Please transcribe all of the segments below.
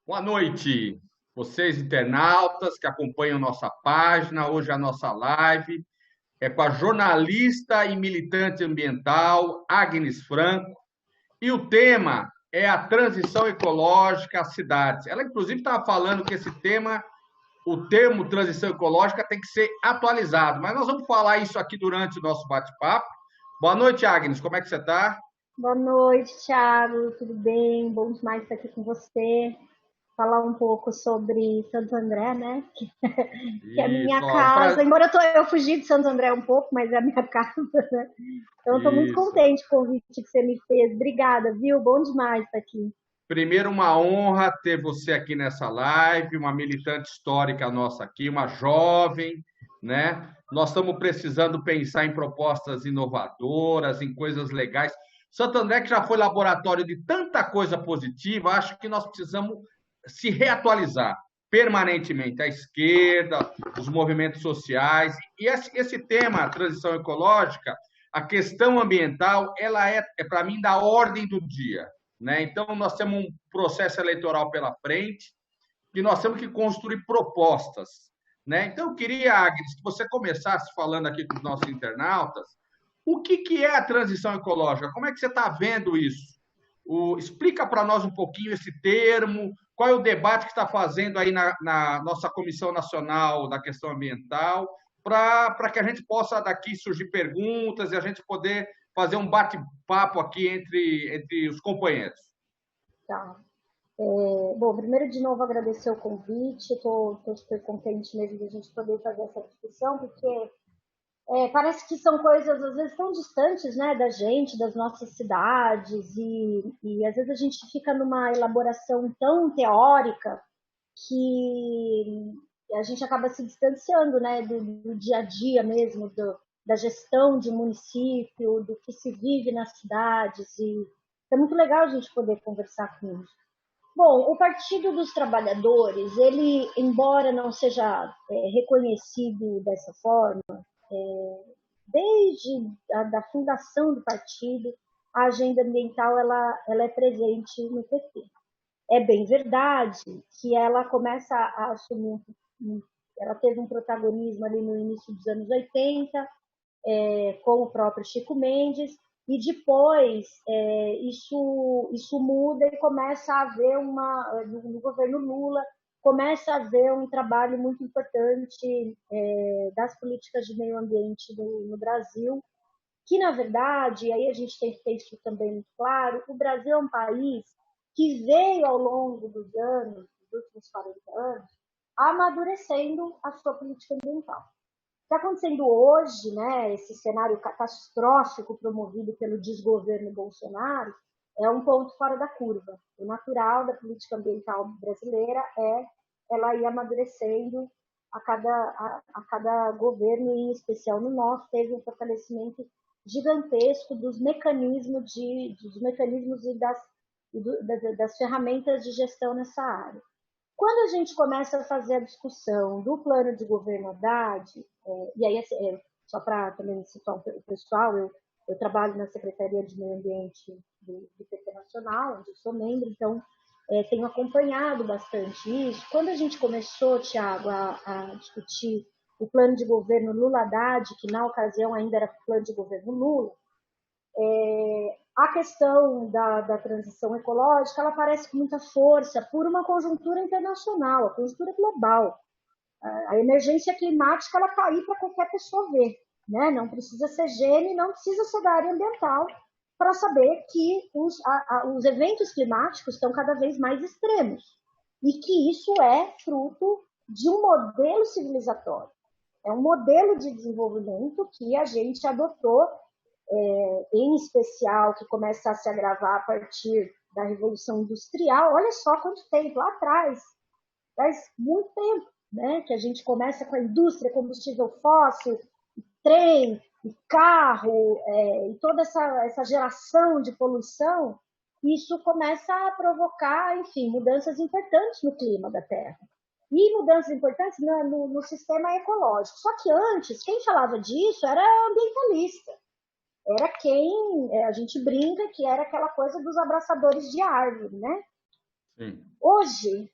Boa noite, vocês internautas que acompanham nossa página. Hoje a nossa live é com a jornalista e militante ambiental Agnes Franco, e o tema é a transição ecológica às cidades. Ela, inclusive, estava falando que esse tema, o termo transição ecológica, tem que ser atualizado, mas nós vamos falar isso aqui durante o nosso bate-papo. Boa noite, Agnes, como é que você está? Boa noite, Thiago. Tudo bem? Bom demais estar aqui com você. Falar um pouco sobre Santo André, né? Que é a Isso, minha ó, casa. Embora eu fugi de Santo André um pouco, mas é a minha casa, né? Então, eu estou muito isso. contente com o convite que você me fez. Obrigada, viu? Bom demais estar aqui. Primeiro, uma honra ter você aqui nessa live, uma militante histórica nossa aqui, uma jovem, né? Nós estamos precisando pensar em propostas inovadoras, em coisas legais. Santo André, que já foi laboratório de tanta coisa positiva, acho que nós precisamos se reatualizar permanentemente. A esquerda, os movimentos sociais. E esse tema, a transição ecológica, a questão ambiental, ela é para mim, da ordem do dia, né? Então, nós temos um processo eleitoral pela frente e nós temos que construir propostas, né? Então, eu queria, Agnes, que você começasse falando aqui com os nossos internautas o que é a transição ecológica, como é que você está vendo isso? Explica para nós um pouquinho esse termo, qual é o debate que está fazendo aí na nossa Comissão Nacional da Questão Ambiental, para que a gente possa daqui surgir perguntas e a gente poder fazer um bate-papo aqui entre os companheiros. Tá. Bom, primeiro, de novo, agradecer o convite. Estou super contente mesmo de a gente poder fazer essa discussão, porque parece que são coisas, às vezes, tão distantes, né, da gente, das nossas cidades, e às vezes a gente fica numa elaboração tão teórica que a gente acaba se distanciando, né, do dia a dia mesmo, da gestão de município, do que se vive nas cidades, e é muito legal a gente poder conversar com isso. Bom, o Partido dos Trabalhadores, ele, embora não seja reconhecido dessa forma, desde a da fundação do partido, a agenda ambiental ela é presente no PT. É bem verdade que ela começa a assumir, ela teve um protagonismo ali no início dos anos 80, com o próprio Chico Mendes, e depois isso muda e começa a haver no governo Lula, começa a haver um trabalho muito importante das políticas de meio ambiente no Brasil, que, na verdade, e aí a gente tem que ter isso também muito claro, o Brasil é um país que veio ao longo dos anos, dos últimos 40 anos, amadurecendo a sua política ambiental. O que está acontecendo hoje, né, esse cenário catastrófico promovido pelo desgoverno Bolsonaro, é um ponto fora da curva. O natural da política ambiental brasileira é ela ir amadurecendo a cada governo, e em especial no nosso, teve um fortalecimento gigantesco dos mecanismos das ferramentas de gestão nessa área. Quando a gente começa a fazer a discussão do plano de governo Haddad, e aí, só para também situar o pessoal, eu trabalho na Secretaria de Meio Ambiente do PT Nacional, onde eu sou membro, então tenho acompanhado bastante isso. Quando a gente começou, Tiago, a discutir o plano de governo Lula-Haddad, que na ocasião ainda era plano de governo Lula, a questão da transição ecológica ela aparece com muita força por uma conjuntura internacional, a conjuntura global. A emergência climática ela está aí para qualquer pessoa ver, né? Não precisa ser gênio, não precisa ser da área ambiental para saber que os eventos climáticos estão cada vez mais extremos e que isso é fruto de um modelo civilizatório. É um modelo de desenvolvimento que a gente adotou, em especial, que começa a se agravar a partir da Revolução Industrial. Olha só quanto tempo lá atrás, faz muito tempo, né, que a gente começa com a indústria, combustível fóssil, trem, carro, e toda essa geração de poluição. Isso começa a provocar, enfim, mudanças importantes no clima da Terra. E mudanças importantes no sistema ecológico. Só que antes, quem falava disso era ambientalista. Era quem, a gente brinca que era aquela coisa dos abraçadores de árvore, né? Sim. Hoje,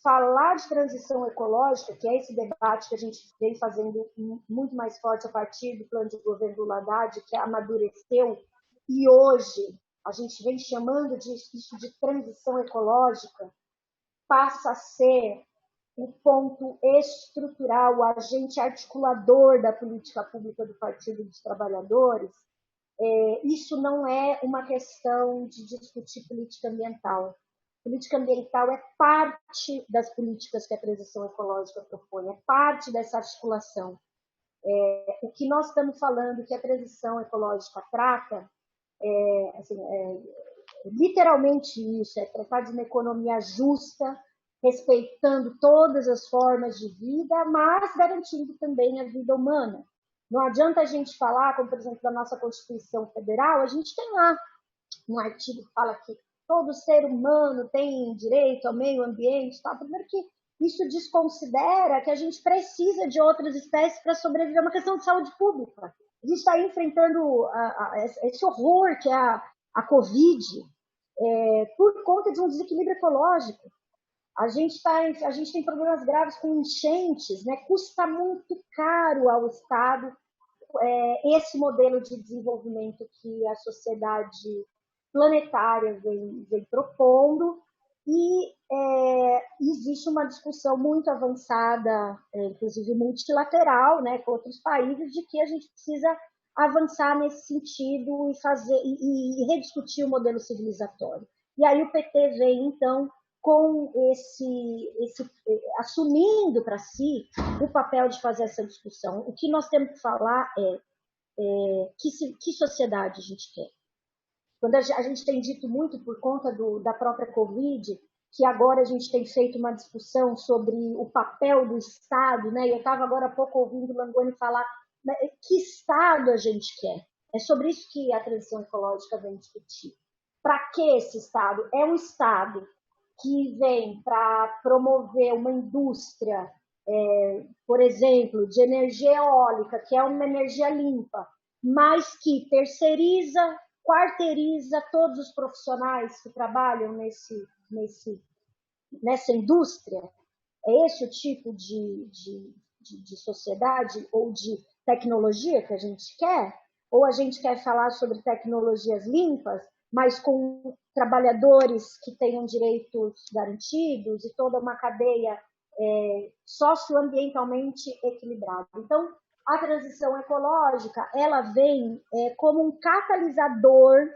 falar de transição ecológica, que é esse debate que a gente vem fazendo muito mais forte a partir do plano de governo do Haddad, que amadureceu, e hoje a gente vem chamando isso de transição ecológica, passa a ser o ponto estrutural, o agente articulador da política pública do Partido dos Trabalhadores. Isso não é uma questão de discutir política ambiental. Política ambiental é parte das políticas que a transição ecológica propõe, é parte dessa articulação. O que nós estamos falando que a transição ecológica trata é literalmente isso, é tratar de uma economia justa, respeitando todas as formas de vida, mas garantindo também a vida humana. Não adianta a gente falar, como por exemplo da nossa Constituição Federal, a gente tem lá um artigo que fala que todo ser humano tem direito ao meio ambiente, tá? Primeiro que isso desconsidera que a gente precisa de outras espécies para sobreviver, é uma questão de saúde pública. A gente está enfrentando esse horror que é a Covid por conta de um desequilíbrio ecológico. A gente tem problemas graves com enchentes, né? Custa muito caro ao Estado esse modelo de desenvolvimento que a sociedade planetária vem propondo, e existe uma discussão muito avançada, inclusive multilateral, né, com outros países, de que a gente precisa avançar nesse sentido e rediscutir o modelo civilizatório. E aí o PT vem, então, com assumindo para si o papel de fazer essa discussão. O que nós temos que falar que sociedade a gente quer. Quando a gente tem dito muito por conta da própria Covid, que agora a gente tem feito uma discussão sobre o papel do Estado, né? Eu estava agora há pouco ouvindo o Langoni falar, né, que Estado a gente quer. É sobre isso que a transição ecológica vem discutir. Para que esse Estado? É um Estado que vem para promover uma indústria, por exemplo, de energia eólica, que é uma energia limpa, mas que terceiriza, quarteiriza todos os profissionais que trabalham nessa indústria? É esse o tipo de sociedade ou de tecnologia que a gente quer? Ou a gente quer falar sobre tecnologias limpas, mas com trabalhadores que tenham direitos garantidos e toda uma cadeia socioambientalmente equilibrada? Então, a transição ecológica, ela vem como um catalisador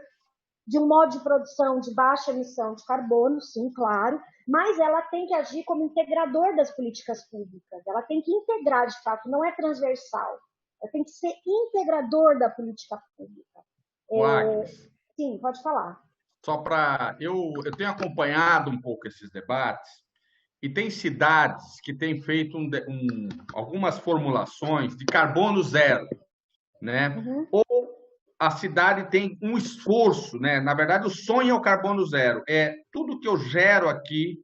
de um modo de produção de baixa emissão de carbono, sim, claro, mas ela tem que agir como integrador das políticas públicas. Ela tem que integrar, de fato, não é transversal. Ela tem que ser integrador da política pública. Sim, pode falar. Só para... Eu tenho acompanhado um pouco esses debates, e tem cidades que têm feito algumas formulações de carbono zero, né? Uhum. Ou a cidade tem um esforço, né? Na verdade, o sonho é o carbono zero. É tudo que eu gero aqui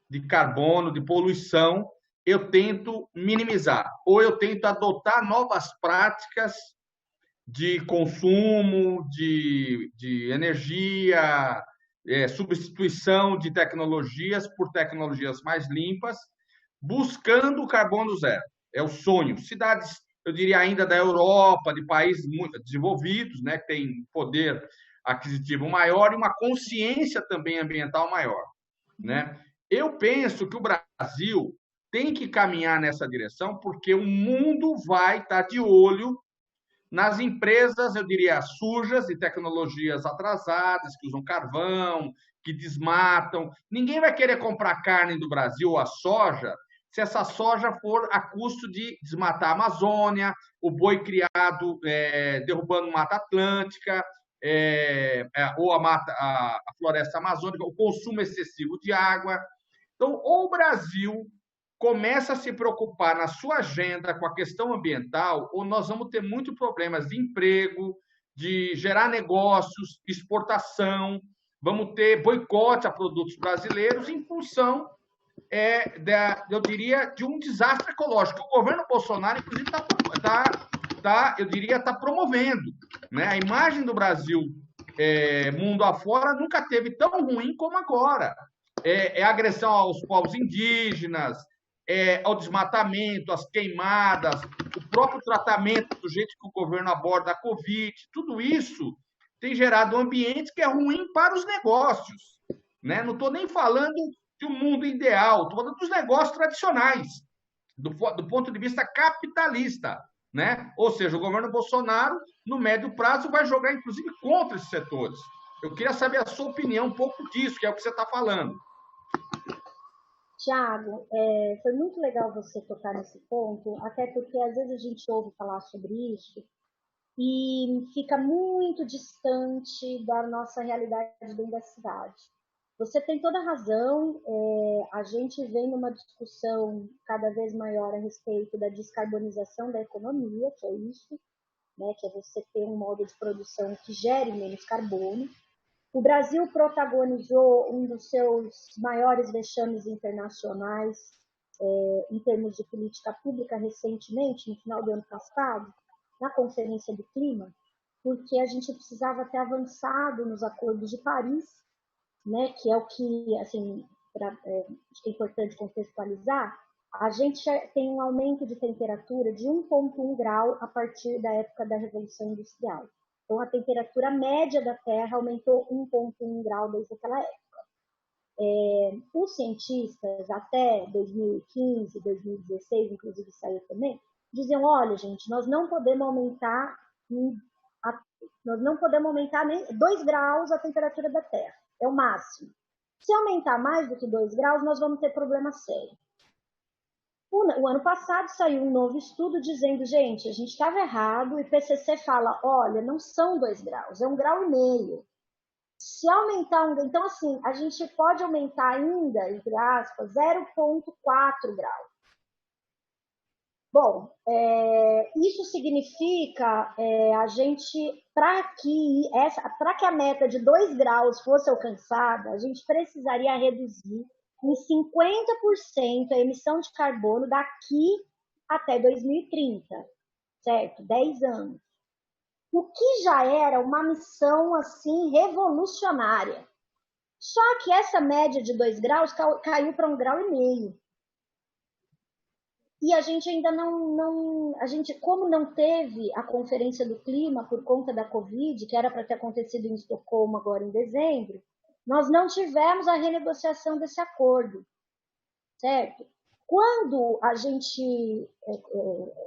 de carbono, de poluição, eu tento minimizar, ou eu tento adotar novas práticas de consumo, de energia, substituição de tecnologias por tecnologias mais limpas, buscando o carbono zero. É o sonho. Cidades, eu diria ainda da Europa, de países muito desenvolvidos, né, que têm poder aquisitivo maior e uma consciência também ambiental maior, né? Eu penso que o Brasil tem que caminhar nessa direção, porque o mundo vai estar de olho nas empresas, eu diria, sujas, de tecnologias atrasadas, que usam carvão, que desmatam. Ninguém vai querer comprar carne do Brasil ou a soja se essa soja for a custo de desmatar a Amazônia, o boi criado derrubando Mata Atlântica, ou a floresta amazônica, o consumo excessivo de água. Então, ou o Brasil começa a se preocupar na sua agenda com a questão ambiental, ou nós vamos ter muitos problemas de emprego, de gerar negócios, exportação, vamos ter boicote a produtos brasileiros em função, eu diria, de um desastre ecológico. O governo Bolsonaro, inclusive, está promovendo, né? A imagem do Brasil mundo afora nunca teve tão ruim como agora. agressão aos povos indígenas, ao desmatamento, às queimadas, o próprio tratamento do jeito que o governo aborda a Covid, tudo isso tem gerado um ambiente que é ruim para os negócios. Né? Não estou nem falando de um mundo ideal, estou falando dos negócios tradicionais, do ponto de vista capitalista. Né? Ou seja, o governo Bolsonaro, no médio prazo, vai jogar, inclusive, contra esses setores. Eu queria saber a sua opinião um pouco disso, que é o que você está falando. Tiago, foi muito legal você tocar nesse ponto, até porque às vezes a gente ouve falar sobre isso e fica muito distante da nossa realidade dentro da cidade. Você tem toda a razão, a gente vem numa discussão cada vez maior a respeito da descarbonização da economia, que é isso, né, que é você ter um modo de produção que gere menos carbono. O Brasil protagonizou um dos seus maiores vexames internacionais em termos de política pública recentemente, no final do ano passado, na Conferência do Clima, porque a gente precisava ter avançado nos acordos de Paris, né, que é o que, assim, acho que é importante contextualizar, a gente tem um aumento de temperatura de 1,1 grau a partir da época da Revolução Industrial. Então, a temperatura média da Terra aumentou 1,1 grau desde aquela época. Os cientistas, até 2015, 2016, inclusive saiu também, diziam, olha, gente, nós não podemos aumentar nem 2 graus a temperatura da Terra. É o máximo. Se aumentar mais do que 2 graus, nós vamos ter problema sério. O ano passado saiu um novo estudo dizendo, gente, a gente estava errado, e o IPCC fala, olha, não são 2 graus, é 1,5 graus. Se aumentar, então assim, a gente pode aumentar ainda, entre aspas, 0,4 graus. Bom, isso significa a gente, para que a meta de 2 graus fosse alcançada, a gente precisaria reduzir em 50% a emissão de carbono daqui até 2030, certo? 10 anos. O que já era uma missão assim revolucionária. Só que essa média de 2 graus caiu para 1,5 graus. E a gente ainda como não teve a Conferência do Clima por conta da Covid, que era para ter acontecido em Estocolmo agora em dezembro, nós não tivemos a renegociação desse acordo, certo? Quando a gente,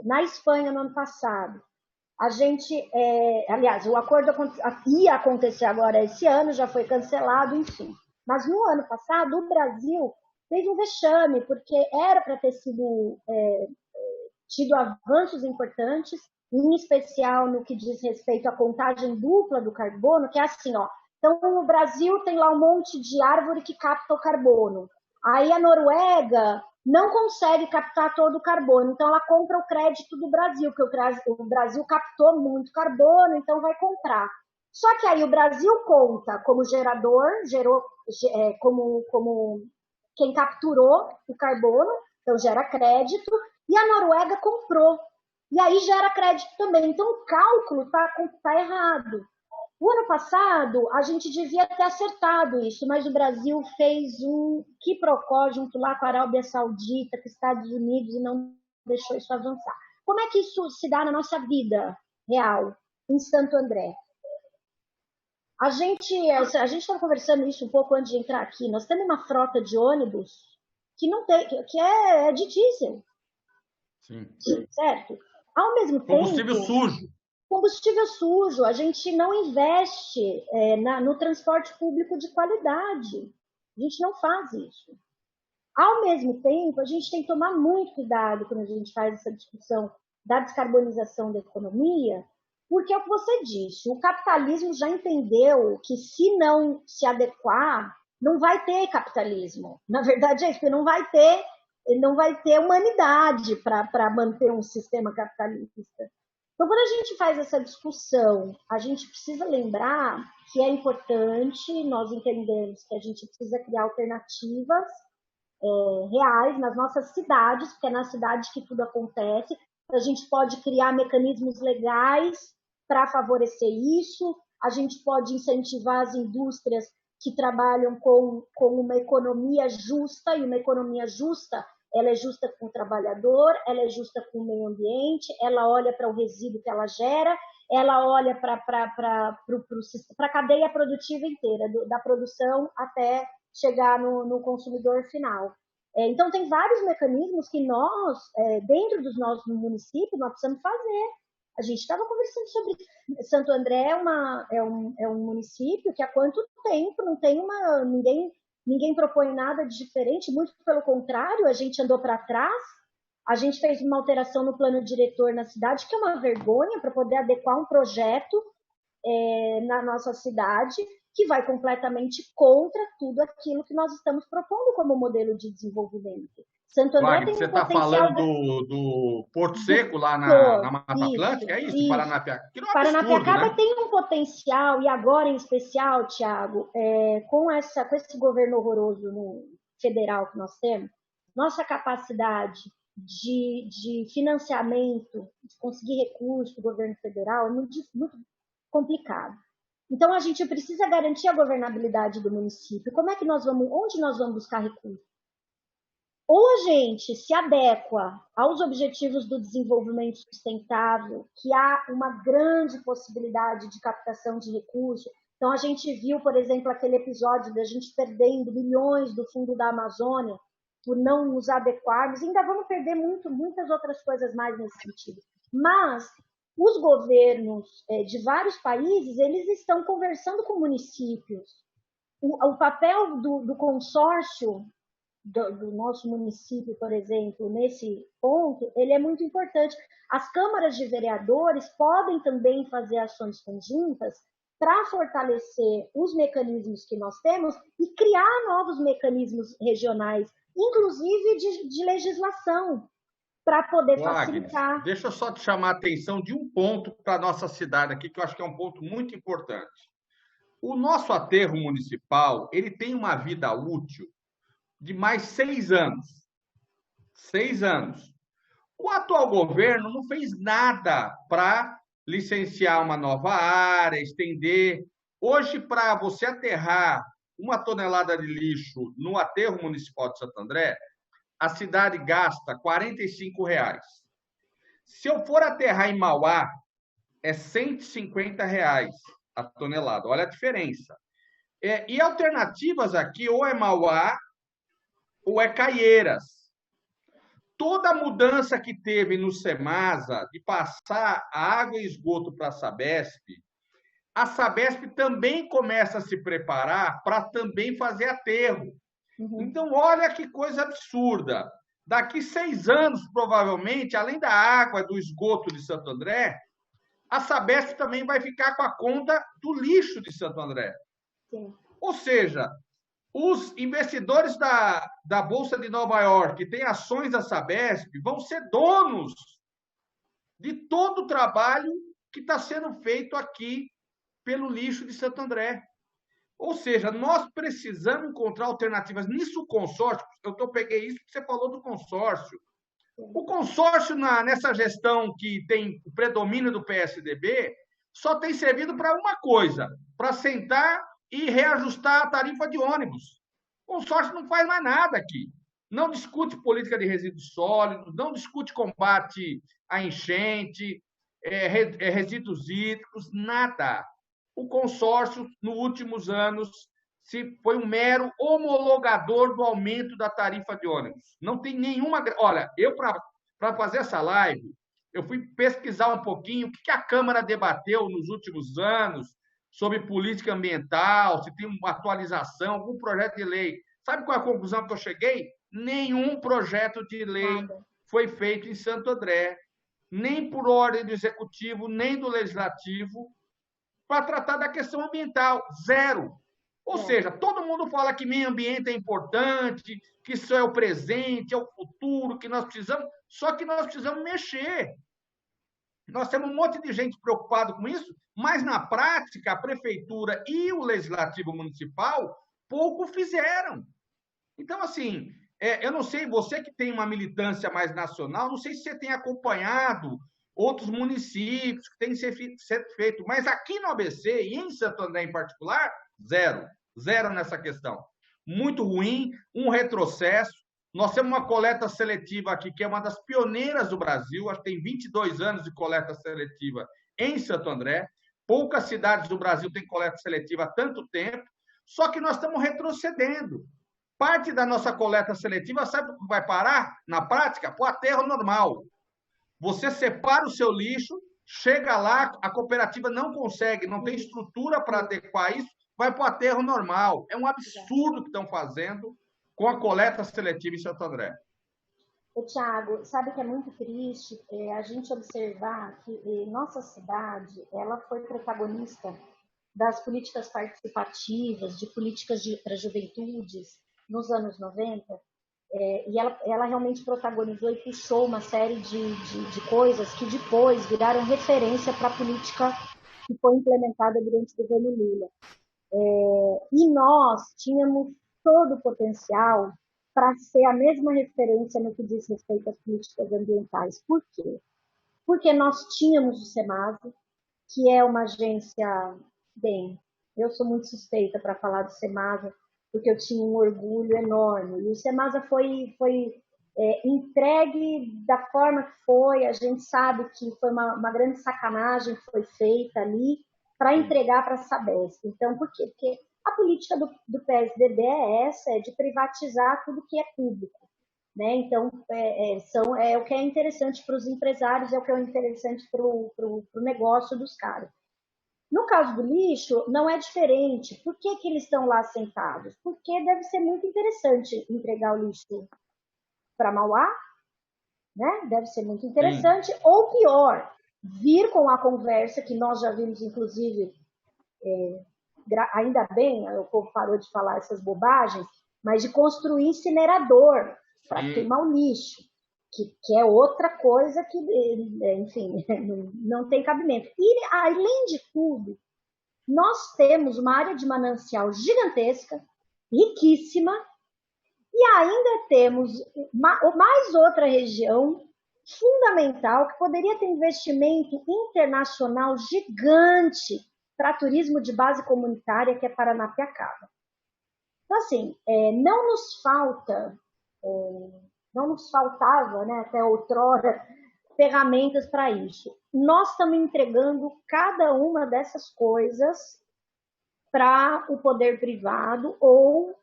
na Espanha no ano passado, a gente, aliás, o acordo ia acontecer agora esse ano, já foi cancelado, enfim. Mas no ano passado, o Brasil fez um vexame, porque era para ter sido tido avanços importantes, em especial no que diz respeito à contagem dupla do carbono, que é assim, ó. Então, o Brasil tem lá um monte de árvore que capta o carbono. Aí a Noruega não consegue captar todo o carbono, então ela compra o crédito do Brasil, porque o Brasil captou muito carbono, então vai comprar. Só que aí o Brasil conta como gerador, como quem capturou o carbono, então gera crédito, e a Noruega comprou. E aí gera crédito também. Então o cálculo está errado. O ano passado, a gente devia ter acertado isso, mas o Brasil fez um quiprocó junto lá com a Arábia Saudita, com os Estados Unidos, e não deixou isso avançar. Como é que isso se dá na nossa vida real, em Santo André? A gente estava conversando isso um pouco antes de entrar aqui. Nós temos uma frota de ônibus que não tem, que é de diesel. Sim. Certo? Ao mesmo combustível tempo... sujo. Combustível sujo. A gente não investe no transporte público de qualidade. A gente não faz isso. Ao mesmo tempo, a gente tem que tomar muito cuidado quando a gente faz essa discussão da descarbonização da economia, porque é o que você disse, o capitalismo já entendeu que se não se adequar, não vai ter capitalismo. Na verdade é isso, porque não vai ter humanidade para manter um sistema capitalista. Então, quando a gente faz essa discussão, a gente precisa lembrar que é importante nós entendermos que a gente precisa criar alternativas reais nas nossas cidades, porque é na cidade que tudo acontece. A gente pode criar mecanismos legais para favorecer isso, a gente pode incentivar as indústrias que trabalham com uma economia justa, e uma economia justa, ela é justa com o trabalhador, ela é justa com o meio ambiente, ela olha para o resíduo que ela gera, ela olha para a cadeia produtiva inteira, da produção até chegar no consumidor final. Então, tem vários mecanismos que nós, dentro dos nossos municípios, nós precisamos fazer. A gente estava conversando sobre Santo André, é um município que há quanto tempo não tem ninguém propõe nada de diferente, muito pelo contrário, a gente andou para trás, a gente fez uma alteração no plano diretor na cidade, que é uma vergonha para poder adequar um projeto na nossa cidade, que vai completamente contra tudo aquilo que nós estamos propondo como modelo de desenvolvimento. Santo André Wagner, tem um você está falando do Porto Seco, lá na Mata Atlântica? É isso? Paranapiacaba? Que não é Paranapiacaba, né? Tem um potencial, e agora em especial, Tiago, com esse governo horroroso no federal que nós temos, nossa capacidade de financiamento, de conseguir recursos do governo federal é muito complicado. Então, a gente precisa garantir a governabilidade do município. Onde nós vamos buscar recursos? Ou a gente se adequa aos objetivos do desenvolvimento sustentável, que há uma grande possibilidade de captação de recursos. Então, a gente viu, por exemplo, aquele episódio da gente perdendo milhões do fundo da Amazônia por não nos adequarmos. Ainda vamos perder muitas outras coisas mais nesse sentido. Mas os governos de vários países, eles estão conversando com municípios. O papel do consórcio do nosso município, por exemplo, nesse ponto, ele é muito importante. As câmaras de vereadores podem também fazer ações conjuntas para fortalecer os mecanismos que nós temos e criar novos mecanismos regionais, inclusive de legislação, para poder facilitar. Deixa eu só te chamar a atenção de um ponto para a nossa cidade aqui, que eu acho que é um ponto muito importante. O nosso aterro municipal, ele tem uma vida útil de mais 6 anos. 6 anos. O atual governo não fez nada para licenciar uma nova área, estender. Hoje, para você aterrar 1 tonelada de lixo no aterro municipal de Santo André, a cidade gasta R$ 45. Se eu for aterrar em Mauá, é R$ 150 a tonelada. Olha a diferença. E alternativas aqui, ou é Mauá, ou é Caieiras. Toda a mudança que teve no Semasa de passar a água e esgoto para a Sabesp também começa a se preparar para também fazer aterro. Uhum. Então, olha que coisa absurda. Daqui 6 anos, provavelmente, além da água do esgoto de Santo André, a Sabesp também vai ficar com a conta do lixo de Santo André. Sim. Ou seja, os investidores da Bolsa de Nova York, que têm ações da Sabesp, vão ser donos de todo o trabalho que está sendo feito aqui pelo lixo de Santo André. Ou seja, nós precisamos encontrar alternativas. Nisso, o consórcio, peguei isso que você falou do consórcio. O consórcio, nessa gestão que tem o predomínio do PSDB, só tem servido para uma coisa, para sentar e reajustar a tarifa de ônibus. O consórcio não faz mais nada aqui. Não discute política de resíduos sólidos, não discute combate à enchente, resíduos hídricos, nada. O consórcio, nos últimos anos, foi um mero homologador do aumento da tarifa de ônibus. Não tem nenhuma... Olha, eu, para fazer essa live, eu fui pesquisar um pouquinho o que a Câmara debateu nos últimos anos sobre política ambiental, se tem uma atualização, algum projeto de lei. Sabe qual é a conclusão que eu cheguei? Nenhum projeto de lei foi feito em Santo André, nem por ordem do Executivo, nem do Legislativo, para tratar da questão ambiental. Zero. Ou seja, todo mundo fala que meio ambiente é importante, que isso é o presente, é o futuro, que nós precisamos, só que nós precisamos mexer. Nós temos um monte de gente preocupado com isso, mas, na prática, a prefeitura e o legislativo municipal pouco fizeram. Então, assim, eu não sei, você que tem uma militância mais nacional, não sei se você tem acompanhado outros municípios que têm que ser feito, mas aqui no ABC e em Santo André em particular, zero. zero nessa questão. Muito ruim, um retrocesso. Nós temos uma coleta seletiva aqui, que é uma das pioneiras do Brasil, acho que tem 22 anos de coleta seletiva em Santo André. Poucas cidades do Brasil têm coleta seletiva há tanto tempo, só que nós estamos retrocedendo. Parte da nossa coleta seletiva, sabe o que vai parar na prática? Para o aterro normal. Você separa o seu lixo, chega lá, a cooperativa não consegue, não tem estrutura para adequar isso, vai para o aterro normal. É um absurdo que estão fazendo com a coleta seletiva em Santo André. Tiago, sabe que é muito triste a gente observar que nossa cidade ela foi protagonista das políticas participativas, de políticas para juventudes nos anos 90, e ela realmente protagonizou e puxou uma série de coisas que depois viraram referência para a política que foi implementada durante o governo Lula. E nós tínhamos todo o potencial para ser a mesma referência no que diz respeito às políticas ambientais. Por quê? Porque nós tínhamos o SEMASA, que é uma agência, bem, eu sou muito suspeita para falar do SEMASA, porque eu tinha um orgulho enorme. E o SEMASA foi entregue da forma que foi, a gente sabe que foi uma grande sacanagem que foi feita ali para entregar para a Sabesp. Então, por quê? Porque a política do PSDB é essa, é de privatizar tudo que é público. Né? Então, é o que é interessante para os empresários, é o que é interessante para o negócio dos caras. No caso do lixo, não é diferente. Por que, que eles estão lá sentados? Porque deve ser muito interessante entregar o lixo para Mauá, né? Deve ser muito interessante. Sim. Ou pior, vir com a conversa, que nós já vimos, inclusive, ainda bem, o povo parou de falar essas bobagens, mas de construir incinerador para queimar o lixo, que é outra coisa que, enfim, não tem cabimento. E, além de tudo, nós temos uma área de manancial gigantesca, riquíssima, e ainda temos mais outra região fundamental que poderia ter investimento internacional gigante para turismo de base comunitária, que é Paranapiacaba. Então, assim, não nos faltava, né, até outrora, ferramentas para isso. Nós estamos entregando cada uma dessas coisas para o poder privado ou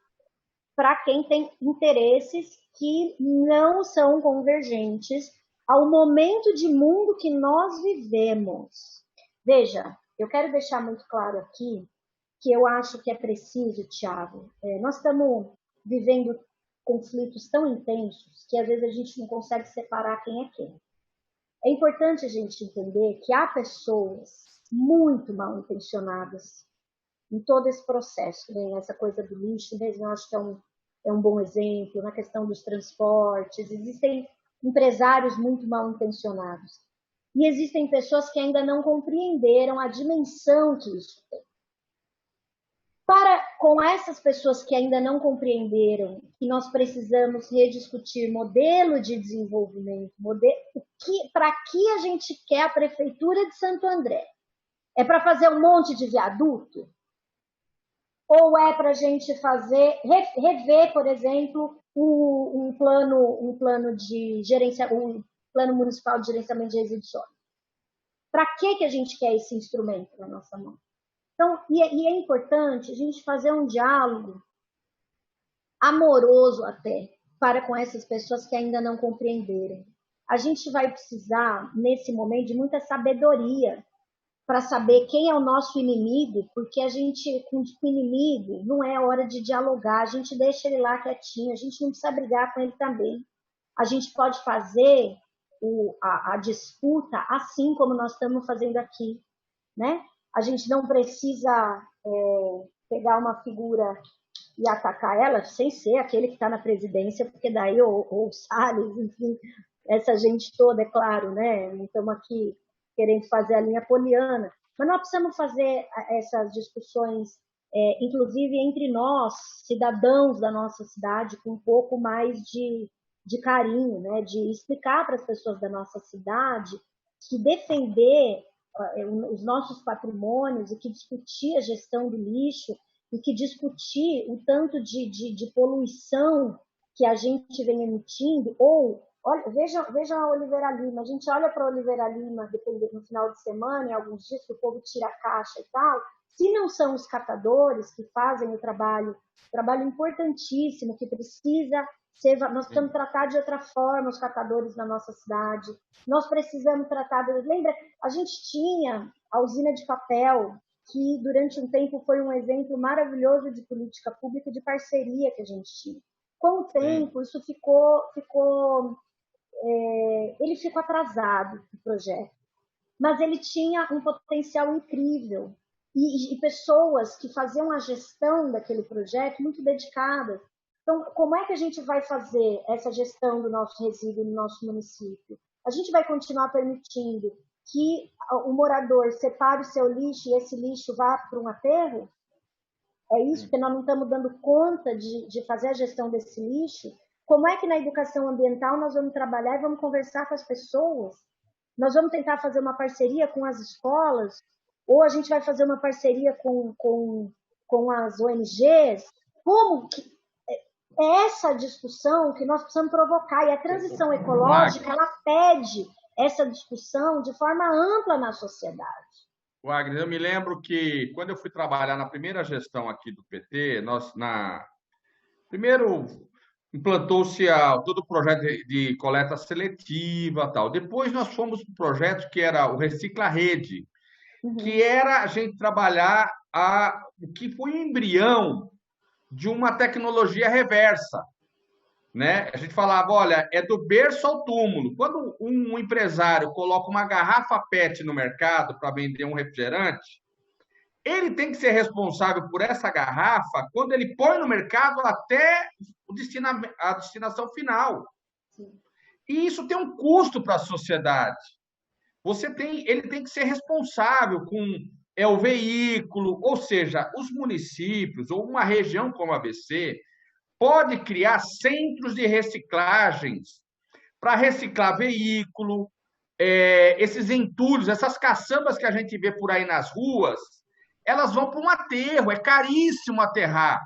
para quem tem interesses que não são convergentes ao momento de mundo que nós vivemos. Veja, eu quero deixar muito claro aqui que eu acho que é preciso, Tiago, nós estamos vivendo conflitos tão intensos que às vezes a gente não consegue separar quem é quem. É importante a gente entender que há pessoas muito mal intencionadas em todo esse processo, né? Essa coisa do lixo mesmo, eu acho que é um bom exemplo, na questão dos transportes, existem empresários muito mal intencionados, e existem pessoas que ainda não compreenderam a dimensão que isso tem. Com essas pessoas que ainda não compreenderam que nós precisamos rediscutir modelo de desenvolvimento, para que a gente quer a Prefeitura de Santo André? É para fazer um monte de viaduto? Ou é para a gente rever, por exemplo, um plano de um plano municipal de gerenciamento de resíduos sólidos? Para que a gente quer esse instrumento na nossa mão? Então, e é importante a gente fazer um diálogo amoroso até com essas pessoas que ainda não compreenderam. A gente vai precisar, nesse momento, de muita sabedoria para saber quem é o nosso inimigo, porque a gente, com o inimigo, não é hora de dialogar, a gente deixa ele lá quietinho, a gente não precisa brigar com ele também. A gente pode fazer a disputa assim como nós estamos fazendo aqui, né? A gente não precisa pegar uma figura e atacar ela sem ser aquele que está na presidência, porque daí, ou o Salles, enfim, essa gente toda, é claro, né? Não estamos aqui querendo fazer a linha poliana, mas nós precisamos fazer essas discussões, inclusive entre nós, cidadãos da nossa cidade, com um pouco mais de carinho, né? De explicar para as pessoas da nossa cidade que defender os nossos patrimônios e que discutir a gestão do lixo e que discutir o tanto de poluição que a gente vem emitindo, ou olha, veja a Oliveira Lima, a gente olha para a Oliveira Lima no final de semana, em alguns dias que o povo tira a caixa e tal, se não são os catadores que fazem o trabalho importantíssimo, que precisa ser, nós precisamos tratar de outra forma os catadores na nossa cidade, nós precisamos tratar, lembra, a gente tinha a usina de papel, que durante um tempo foi um exemplo maravilhoso de política pública, de parceria que a gente tinha. Com o tempo, isso ele ficou atrasado, o projeto, mas ele tinha um potencial incrível e pessoas que faziam a gestão daquele projeto muito dedicadas. Então, como é que a gente vai fazer essa gestão do nosso resíduo no nosso município? A gente vai continuar permitindo que o morador separe o seu lixo e esse lixo vá para um aterro? É isso, porque nós não estamos dando conta de fazer a gestão desse lixo. Como é que na educação ambiental nós vamos trabalhar e vamos conversar com as pessoas? Nós vamos tentar fazer uma parceria com as escolas? Ou a gente vai fazer uma parceria com as ONGs? Como que é essa discussão que nós precisamos provocar? E a transição ecológica, ela pede essa discussão de forma ampla na sociedade. Wagner, eu me lembro que quando eu fui trabalhar na primeira gestão aqui do PT, primeiro implantou-se todo o projeto de coleta seletiva, tal. Depois nós fomos para o projeto que era o Recicla Rede, que era a gente trabalhar o que foi o embrião de uma tecnologia reversa, né? A gente falava, olha, é do berço ao túmulo. Quando um empresário coloca uma garrafa PET no mercado para vender um refrigerante, ele tem que ser responsável por essa garrafa quando ele põe no mercado até a destinação final. E isso tem um custo para a sociedade. Ele tem que ser responsável com o veículo, ou seja, os municípios ou uma região como a ABC pode criar centros de reciclagens para reciclar veículo, esses entulhos, essas caçambas que a gente vê por aí nas ruas, elas vão para um aterro, é caríssimo aterrar.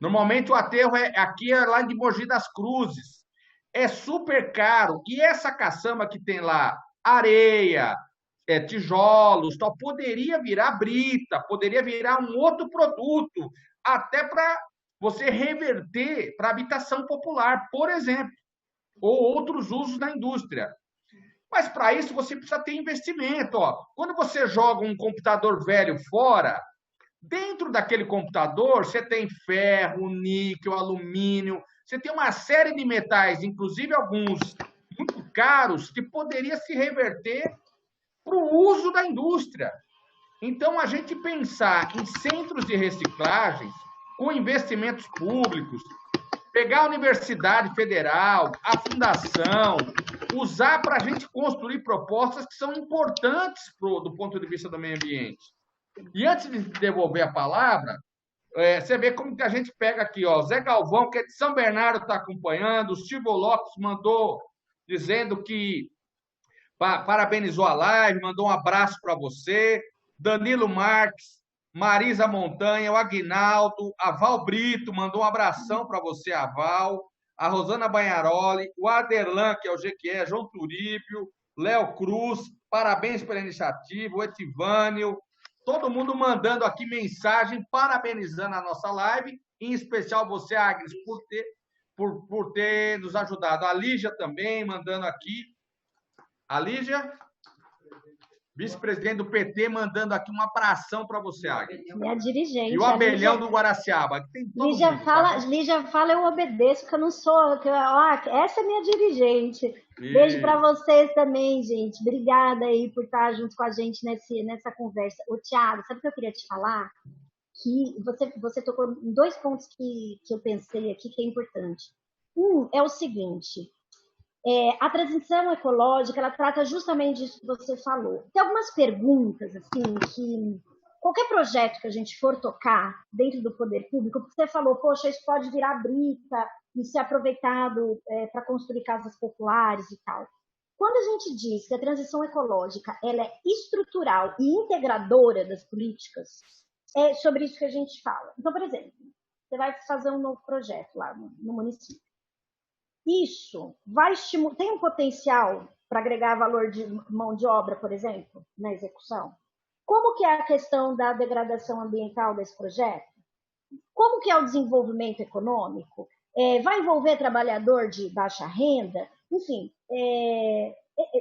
Normalmente o aterro aqui é lá de Mogi das Cruzes. É super caro. E essa caçamba que tem lá areia, tijolos, tal, poderia virar brita, poderia virar um outro produto, até para você reverter para habitação popular, por exemplo, ou outros usos na indústria. Mas para isso você precisa ter investimento. Ó. Quando você joga um computador velho fora, dentro daquele computador você tem ferro, níquel, alumínio, você tem uma série de metais, inclusive alguns muito caros, que poderia se reverter para o uso da indústria. Então, a gente pensar em centros de reciclagens com investimentos públicos, pegar a Universidade Federal, a Fundação, usar para a gente construir propostas que são importantes do ponto de vista do meio ambiente. E antes de devolver a palavra, você vê como que a gente pega aqui, ó, Zé Galvão, que é de São Bernardo, está acompanhando, o Silvio Lopes mandou dizendo que parabenizou a live, mandou um abraço para você, Danilo Marques, Marisa Montanha, o Aguinaldo, a Val Brito, mandou um abração para você, a Val, a Rosana Banharoli, o Aderlan, que é o GQE, João Turípio, Léo Cruz, parabéns pela iniciativa, o Etivânio, todo mundo mandando aqui mensagem, parabenizando a nossa live, em especial você, Agnes, por ter nos ajudado. A Lígia também, mandando aqui. A Lígia, vice-presidente do PT, mandando aqui uma abração para você, Agnes. Minha dirigente. E o Abelhão do Guaraciaba. Tem todo Lígia, mundo, fala, tá? Lígia fala, eu obedeço, que eu não sou. Essa é minha dirigente. Beijo para vocês também, gente. Obrigada aí por estar junto com a gente nessa conversa. Ô, Thiago, sabe o que eu queria te falar? Que você tocou em 2 pontos que eu pensei aqui que é importante. Um é o seguinte: a transição ecológica, ela trata justamente disso que você falou. Tem algumas perguntas, assim, que qualquer projeto que a gente for tocar dentro do poder público, porque você falou, poxa, isso pode virar brita e ser aproveitado para construir casas populares e tal. Quando a gente diz que a transição ecológica ela é estrutural e integradora das políticas, é sobre isso que a gente fala. Então, por exemplo, você vai fazer um novo projeto lá no município. Isso vai tem um potencial para agregar valor de mão de obra, por exemplo, na execução? Como que é a questão da degradação ambiental desse projeto? Como que é o desenvolvimento econômico? Vai envolver trabalhador de baixa renda? Enfim,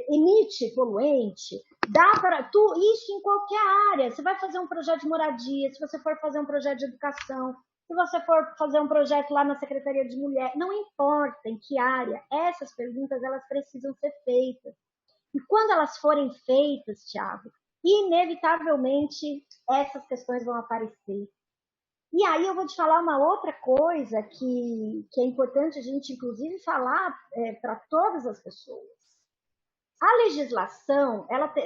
emite poluente? Dá para isso em qualquer área. Você vai fazer um projeto de moradia, se você for fazer um projeto de educação, se você for fazer um projeto lá na Secretaria de Mulher, não importa em que área, essas perguntas elas precisam ser feitas. E quando elas forem feitas, Thiago, inevitavelmente essas questões vão aparecer. E aí eu vou te falar uma outra coisa que é importante a gente, inclusive, falar para todas as pessoas. A legislação,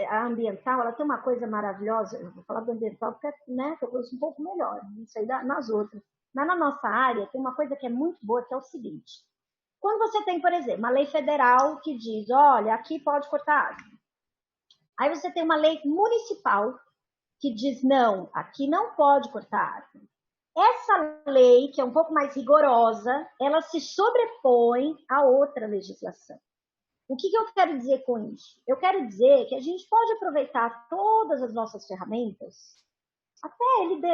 a ambiental, ela tem uma coisa maravilhosa. Eu vou falar do ambiental porque, né, eu conheço um pouco melhor, não sei nas outras. Mas na nossa área tem uma coisa que é muito boa, que é o seguinte. Quando você tem, por exemplo, uma lei federal que diz, olha, aqui pode cortar árvore. Aí você tem uma lei municipal que diz, não, aqui não pode cortar árvore. Essa lei, que é um pouco mais rigorosa, ela se sobrepõe a outra legislação. O que eu quero dizer com isso? Eu quero dizer que a gente pode aproveitar todas as nossas ferramentas, até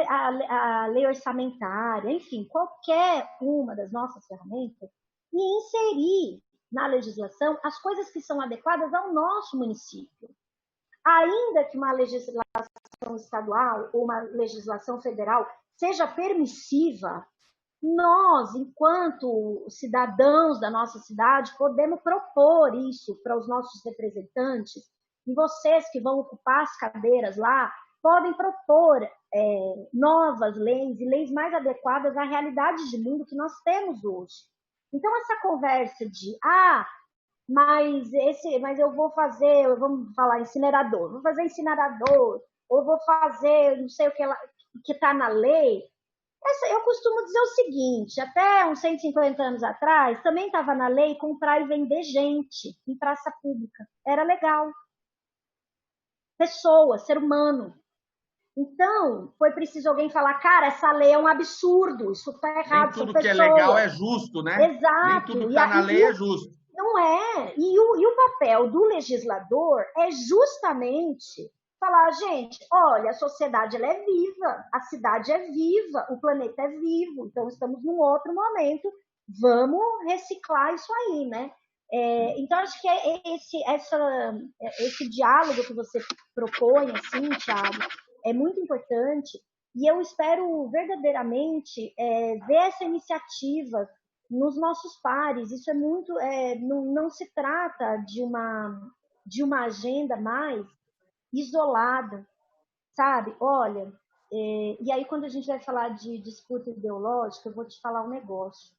a lei orçamentária, enfim, qualquer uma das nossas ferramentas, e inserir na legislação as coisas que são adequadas ao nosso município. Ainda que uma legislação estadual ou uma legislação federal seja permissiva, nós, enquanto cidadãos da nossa cidade, podemos propor isso para os nossos representantes, e vocês que vão ocupar as cadeiras lá, podem propor novas leis, e leis mais adequadas à realidade de mundo que nós temos hoje. Então, essa conversa de, mas eu vou fazer, vamos falar incinerador, vou fazer incinerador, ou vou fazer não sei o que está na lei. Eu costumo dizer o seguinte, até uns 150 anos atrás, também estava na lei comprar e vender gente em praça pública. Era legal. Pessoa, ser humano. Então, foi preciso alguém falar, cara, essa lei é um absurdo, isso está errado. Nem tudo que é legal é justo, né? Exato. Nem tudo que está na lei é justo. Não é. E o papel do legislador é justamente falar, gente, olha, a sociedade ela é viva, a cidade é viva, o planeta é vivo, então estamos num outro momento, vamos reciclar isso aí, né? Então, acho que esse diálogo que você propõe, assim, Thiago, é muito importante, e eu espero verdadeiramente ver essa iniciativa nos nossos pares. Isso é muito, não se trata de uma agenda mais isolada, sabe? Olha, e aí quando a gente vai falar de disputa ideológica, eu vou te falar um negócio.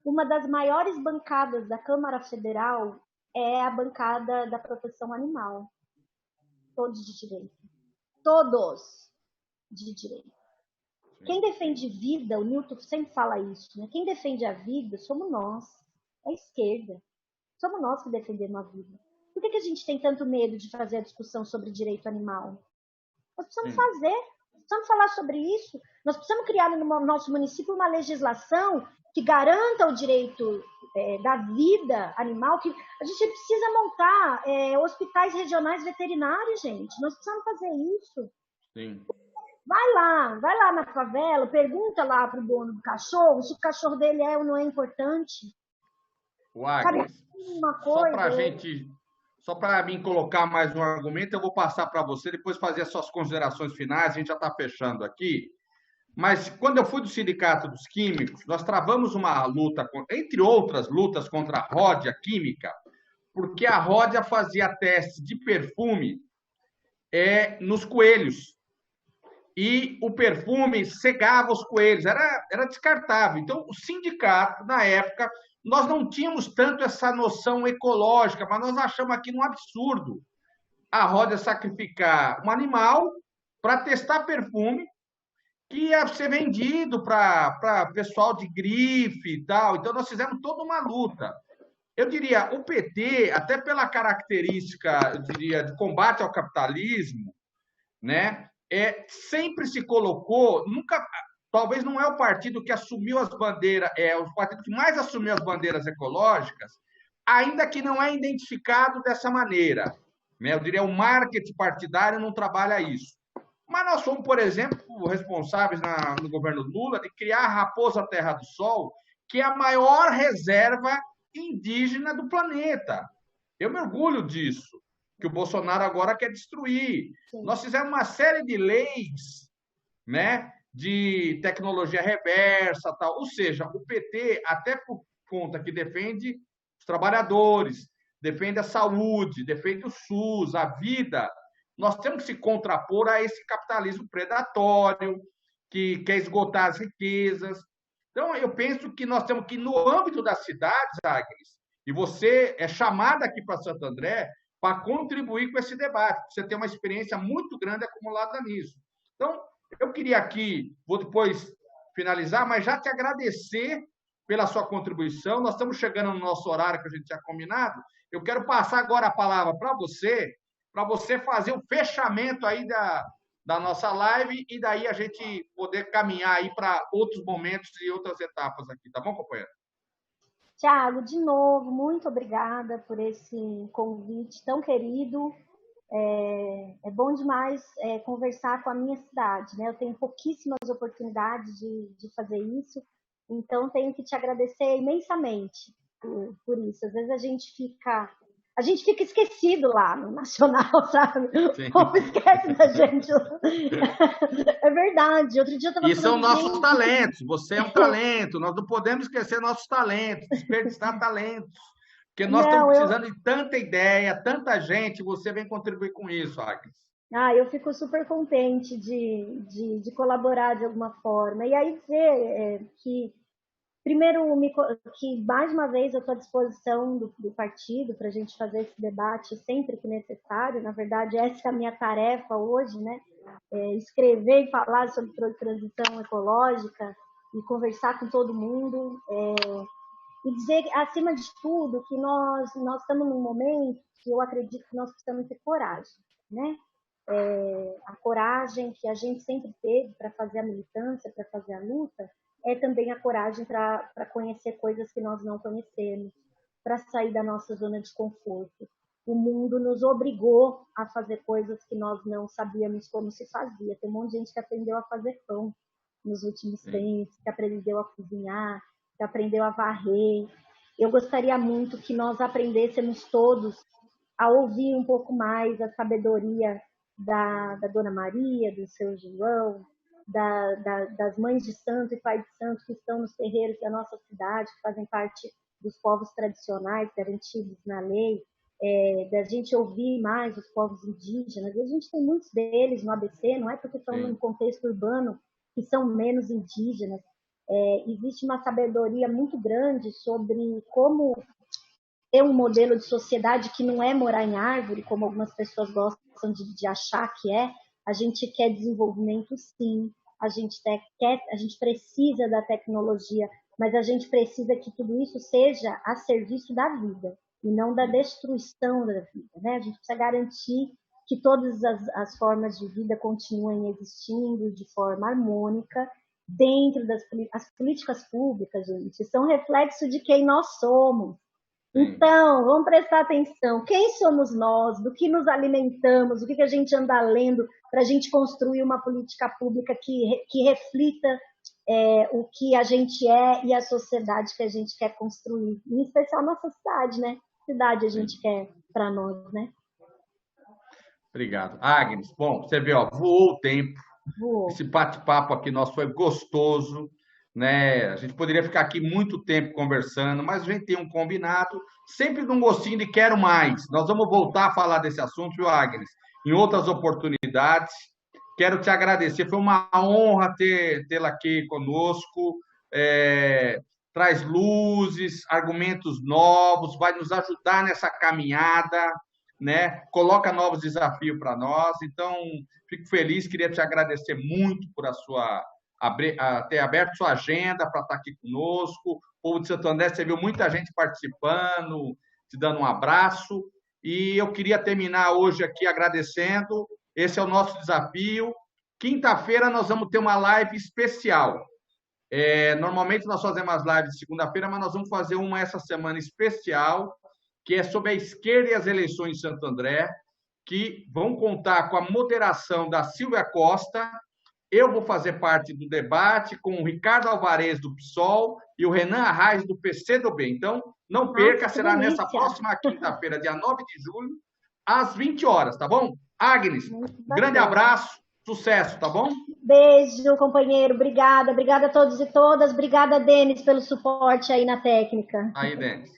Uma das maiores bancadas da Câmara Federal é a bancada da proteção animal. Todos de direita. Todos de direita. Quem defende vida, o Newton sempre fala isso, né? Quem defende a vida somos nós, a esquerda. Somos nós que defendemos a vida. Por que a gente tem tanto medo de fazer a discussão sobre direito animal? Nós precisamos precisamos falar sobre isso. Nós precisamos criar no nosso município uma legislação que garanta o direito da vida animal, que a gente precisa montar hospitais regionais veterinários, gente. Nós precisamos fazer isso. Sim. Vai lá na favela, pergunta lá para o dono do cachorro se o cachorro dele é ou não é importante. Wagner, só para mim colocar mais um argumento, eu vou passar para você, depois fazer as suas considerações finais, a gente já está fechando aqui. Mas quando eu fui do Sindicato dos Químicos, nós travamos uma luta, entre outras lutas, contra a ródia química, porque a ródia fazia testes de perfume nos coelhos. E o perfume cegava os coelhos, era descartável. Então, o sindicato, na época, nós não tínhamos tanto essa noção ecológica, mas nós achamos aqui um absurdo a ródia sacrificar um animal para testar perfume que ia ser vendido para pessoal de grife e tal. Então, nós fizemos toda uma luta. Eu diria, o PT, até pela característica, eu diria, de combate ao capitalismo, né? sempre se colocou, nunca, talvez não é o partido que assumiu as bandeiras, é o partido que mais assumiu as bandeiras ecológicas, ainda que não é identificado dessa maneira, né? Eu diria, o marketing partidário não trabalha isso. Mas nós fomos, por exemplo, responsáveis no governo Lula de criar a Raposa Terra do Sol, que é a maior reserva indígena do planeta. Eu me orgulho disso, que o Bolsonaro agora quer destruir. Sim. Nós fizemos uma série de leis, né, de tecnologia reversa, tal. Ou seja, o PT, até por conta que defende os trabalhadores, defende a saúde, defende o SUS, a vida, nós temos que se contrapor a esse capitalismo predatório, que quer esgotar as riquezas. Então, eu penso que nós temos que, no âmbito das cidades, Agnes, e você é chamada aqui para Santo André para contribuir com esse debate, você tem uma experiência muito grande acumulada nisso. Então, eu queria aqui, vou depois finalizar, mas já te agradecer pela sua contribuição. Nós estamos chegando no nosso horário que a gente tinha combinado. Eu quero passar agora a palavra para você fazer o fechamento aí da nossa live e daí a gente poder caminhar aí para outros momentos e outras etapas aqui, tá bom, companheiro? Tiago, de novo, muito obrigada por esse convite tão querido. É bom demais conversar com a minha cidade, né? Eu tenho pouquíssimas oportunidades de fazer isso, então tenho que te agradecer imensamente por isso. Às vezes a gente fica esquecido lá no Nacional, sabe? Sim. O povo esquece da gente. É verdade. Outro dia eu estava falando. E são nossos talentos. Você é um talento. Nós não podemos esquecer nossos talentos, desperdiçar talentos. Porque nós estamos precisando de tanta ideia, tanta gente. Você vem contribuir com isso, Agnes. Eu fico super contente de colaborar de alguma forma. E aí dizer que... Primeiro, que mais uma vez eu estou à disposição do partido para a gente fazer esse debate sempre que necessário. Na verdade, essa é a minha tarefa hoje, né? Escrever e falar sobre transição ecológica e conversar com todo mundo. E dizer, acima de tudo, que nós estamos num momento que eu acredito que nós precisamos ter coragem, né? A coragem que a gente sempre teve para fazer a militância, para fazer a luta, é também a coragem para conhecer coisas que nós não conhecemos, para sair da nossa zona de conforto. O mundo nos obrigou a fazer coisas que nós não sabíamos como se fazia. Tem um monte de gente que aprendeu a fazer pão nos últimos tempos, que aprendeu a cozinhar, que aprendeu a varrer. Eu gostaria muito que nós aprendêssemos todos a ouvir um pouco mais a sabedoria da Dona Maria, do seu João, das mães de santo e pai de santo que estão nos terreiros da nossa cidade, que fazem parte dos povos tradicionais garantidos na lei, da gente ouvir mais os povos indígenas. E a gente tem muitos deles no ABC, não é porque estão num contexto urbano que são menos indígenas. Existe uma sabedoria muito grande sobre como ter um modelo de sociedade que não é morar em árvore, como algumas pessoas gostam de achar que é. A gente quer desenvolvimento, sim. A gente precisa da tecnologia, mas a gente precisa que tudo isso seja a serviço da vida e não da destruição da vida, né? A gente precisa garantir que todas as formas de vida continuem existindo de forma harmônica dentro das políticas públicas, gente. São reflexo de quem nós somos. Então, vamos prestar atenção. Quem somos nós? Do que nos alimentamos? O que a gente anda lendo para a gente construir uma política pública que reflita o que a gente é e a sociedade que a gente quer construir. Em especial a nossa cidade, né? Cidade a gente quer para nós, né? Obrigado. Agnes, bom, você vê, voou o tempo. Voou. Esse bate-papo aqui nosso foi gostoso. Né? A gente poderia ficar aqui muito tempo conversando, mas a gente tem um combinado, sempre com um gostinho de quero mais. Nós vamos voltar a falar desse assunto, viu, Agnes? Em outras oportunidades. Quero te agradecer, foi uma honra tê-la aqui conosco. Traz luzes, argumentos novos, vai nos ajudar nessa caminhada, né? Coloca novos desafios para nós. Então, fico feliz, queria te agradecer muito por ter aberto sua agenda para estar aqui conosco. O povo de Santo André, você viu muita gente participando, te dando um abraço. E eu queria terminar hoje aqui agradecendo. Esse é o nosso desafio. Quinta-feira nós vamos ter uma live especial. Normalmente nós fazemos as lives de segunda-feira, mas nós vamos fazer uma essa semana especial, que é sobre a esquerda e as eleições em Santo André, que vão contar com a moderação da Silvia Costa. Eu vou fazer parte do debate com o Ricardo Alvarez, do PSOL, e o Renan Arraes, do PCdoB. Então, não perca, será nessa próxima quinta-feira, dia 9 de julho, às 20 horas, tá bom? Agnes, grande abraço, sucesso, tá bom? Beijo, companheiro, obrigada. Obrigada a todos e todas. Obrigada, Denis, pelo suporte aí na técnica. Aí, Denis.